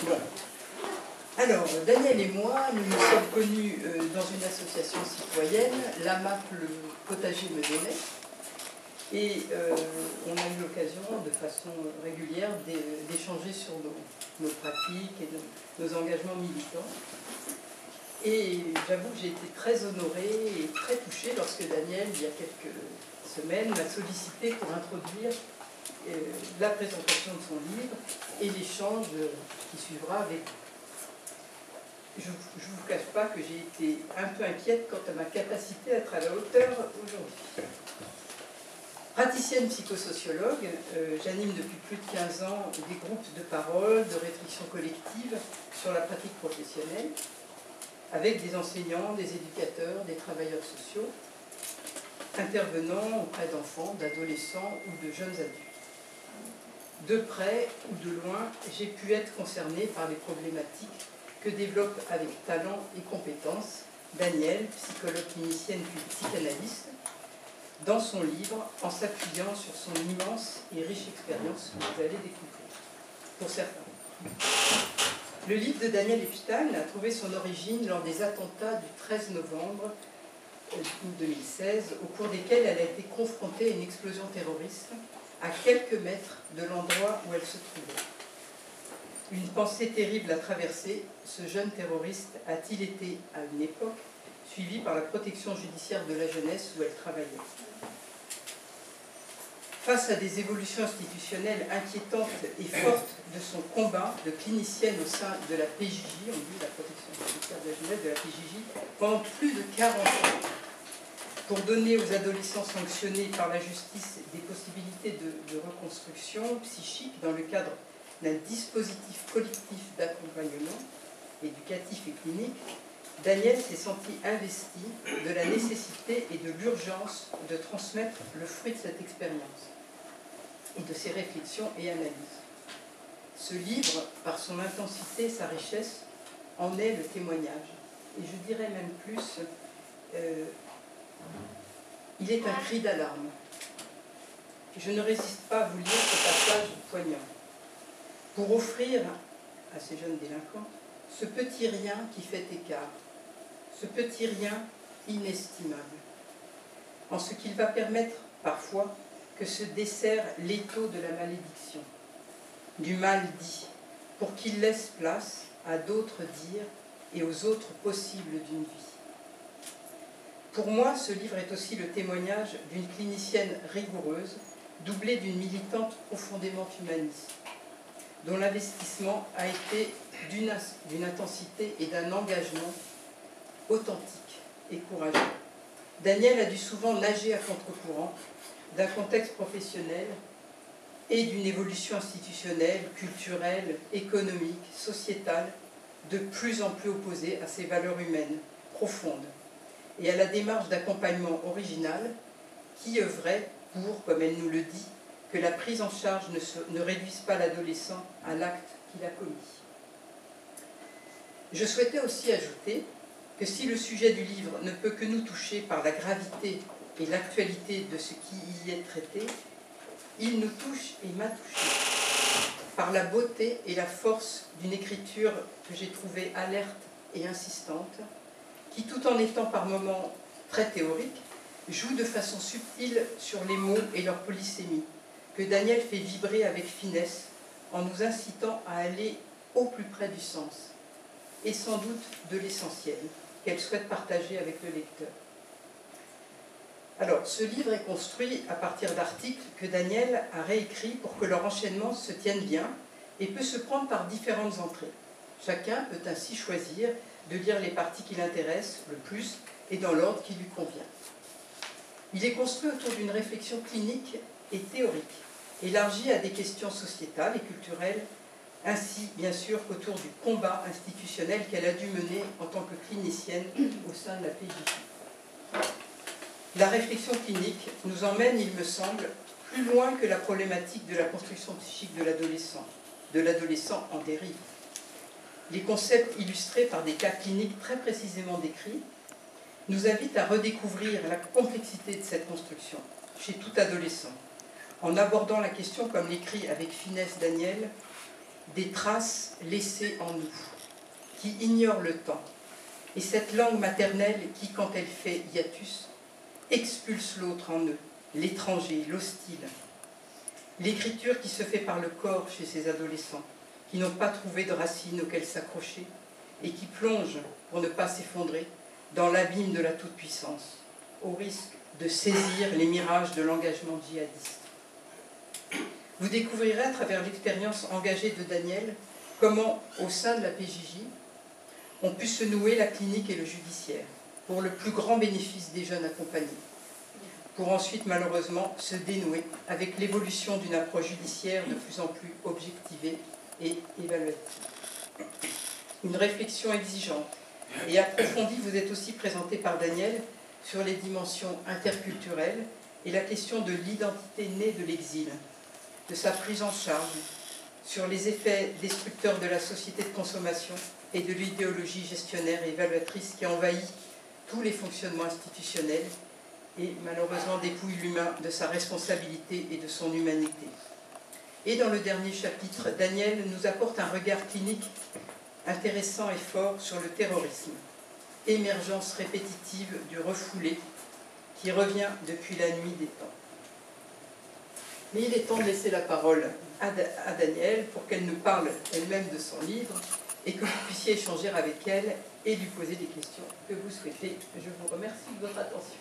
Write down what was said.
Bon. Alors, Daniel et moi, nous nous sommes connus dans une association citoyenne, l'AMAP, le potager me donnait, et on a eu l'occasion, de façon régulière, d'échanger sur nos pratiques et nos engagements militants. Et j'avoue que j'ai été très honorée et très touchée lorsque Daniel, il y a quelques semaines, m'a sollicité pour introduire la présentation de son livre et l'échange qui suivra avec vous. Je ne vous cache pas que j'ai été un peu inquiète quant à ma capacité à être à la hauteur aujourd'hui. Praticienne psychosociologue, j'anime depuis plus de 15 ans des groupes de parole, de réflexion collective sur la pratique professionnelle, avec des enseignants, des éducateurs, des travailleurs sociaux, intervenant auprès d'enfants, d'adolescents ou de jeunes adultes. De près ou de loin, j'ai pu être concernée par les problématiques que développe avec talent et compétence Daniel, psychologue clinicienne puis psychanalyste, dans son livre, en s'appuyant sur son immense et riche expérience que vous allez découvrir, pour certains. Le livre de Daniel Epstein a trouvé son origine lors des attentats du 13 novembre 2016, au cours desquels elle a été confrontée à une explosion terroriste à quelques mètres de l'endroit où elle se trouvait. Une pensée terrible a traversé. Ce jeune terroriste a-t-il été, à une époque, suivi par la protection judiciaire de la jeunesse où elle travaillait? Face à des évolutions institutionnelles inquiétantes et fortes de son combat de clinicienne au sein de la PJJ, on dit la protection judiciaire de la jeunesse, de la PJJ, pendant plus de 40 ans, pour donner aux adolescents sanctionnés par la justice des possibilités de reconstruction psychique dans le cadre d'un dispositif collectif d'accompagnement éducatif et clinique, Daniel s'est senti investi de la nécessité et de l'urgence de transmettre le fruit de cette expérience et de ses réflexions et analyses. Ce livre, par son intensité, sa richesse, en est le témoignage. Et je dirais même plus, il est un cri d'alarme. Je ne résiste pas à vous lire ce passage poignant, pour offrir à ces jeunes délinquants ce petit rien qui fait écart, ce petit rien inestimable, en ce qu'il va permettre parfois que se desserre l'étau de la malédiction, du mal dit, pour qu'il laisse place à d'autres dires et aux autres possibles d'une vie. Pour moi, ce livre est aussi le témoignage d'une clinicienne rigoureuse, doublée d'une militante profondément humaniste, dont l'investissement a été d'une intensité et d'un engagement authentique et courageux. Daniel a dû souvent nager à contre-courant d'un contexte professionnel et d'une évolution institutionnelle, culturelle, économique, sociétale, de plus en plus opposée à ses valeurs humaines profondes et à la démarche d'accompagnement originale qui œuvrait pour, comme elle nous le dit, que la prise en charge ne réduise pas l'adolescent à l'acte qu'il a commis. Je souhaitais aussi ajouter que si le sujet du livre ne peut que nous toucher par la gravité et l'actualité de ce qui y est traité, il nous touche et m'a touché par la beauté et la force d'une écriture que j'ai trouvée alerte et insistante, qui, tout en étant par moments très théorique, joue de façon subtile sur les mots et leur polysémie, que Daniel fait vibrer avec finesse en nous incitant à aller au plus près du sens et sans doute de l'essentiel qu'elle souhaite partager avec le lecteur. Alors, ce livre est construit à partir d'articles que Daniel a réécrits pour que leur enchaînement se tienne bien et peut se prendre par différentes entrées. Chacun peut ainsi choisir de lire les parties qui l'intéressent le plus et dans l'ordre qui lui convient. Il est construit autour d'une réflexion clinique et théorique, élargie à des questions sociétales et culturelles, ainsi bien sûr qu'autour du combat institutionnel qu'elle a dû mener en tant que clinicienne au sein de la PJJ. La réflexion clinique nous emmène, il me semble, plus loin que la problématique de la construction psychique de l'adolescent en dérive. Les concepts illustrés par des cas cliniques très précisément décrits nous invitent à redécouvrir la complexité de cette construction chez tout adolescent, en abordant la question, comme l'écrit avec finesse Daniel, des traces laissées en nous, qui ignorent le temps, et cette langue maternelle qui, quand elle fait hiatus, expulse l'autre en eux, l'étranger, l'hostile. L'écriture qui se fait par le corps chez ces adolescents, qui n'ont pas trouvé de racines auxquelles s'accrocher, et qui plongent, pour ne pas s'effondrer, dans l'abîme de la toute-puissance, au risque de saisir les mirages de l'engagement djihadiste. Vous découvrirez à travers l'expérience engagée de Daniel comment, au sein de la PJJ, ont pu se nouer la clinique et le judiciaire, pour le plus grand bénéfice des jeunes accompagnés, pour ensuite malheureusement se dénouer avec l'évolution d'une approche judiciaire de plus en plus objectivée et évaluative. Une réflexion exigeante et approfondie vous est aussi présentée par Daniel sur les dimensions interculturelles et la question de l'identité née de l'exil, de sa prise en charge, sur les effets destructeurs de la société de consommation et de l'idéologie gestionnaire et évaluatrice qui envahit tous les fonctionnements institutionnels et malheureusement dépouille l'humain de sa responsabilité et de son humanité. Et dans le dernier chapitre, Daniel nous apporte un regard clinique intéressant et fort sur le terrorisme, émergence répétitive du refoulé qui revient depuis la nuit des temps. Mais il est temps de laisser la parole à Daniel pour qu'elle nous parle elle-même de son livre et que vous puissiez échanger avec elle et lui poser des questions que vous souhaitez. Je vous remercie de votre attention.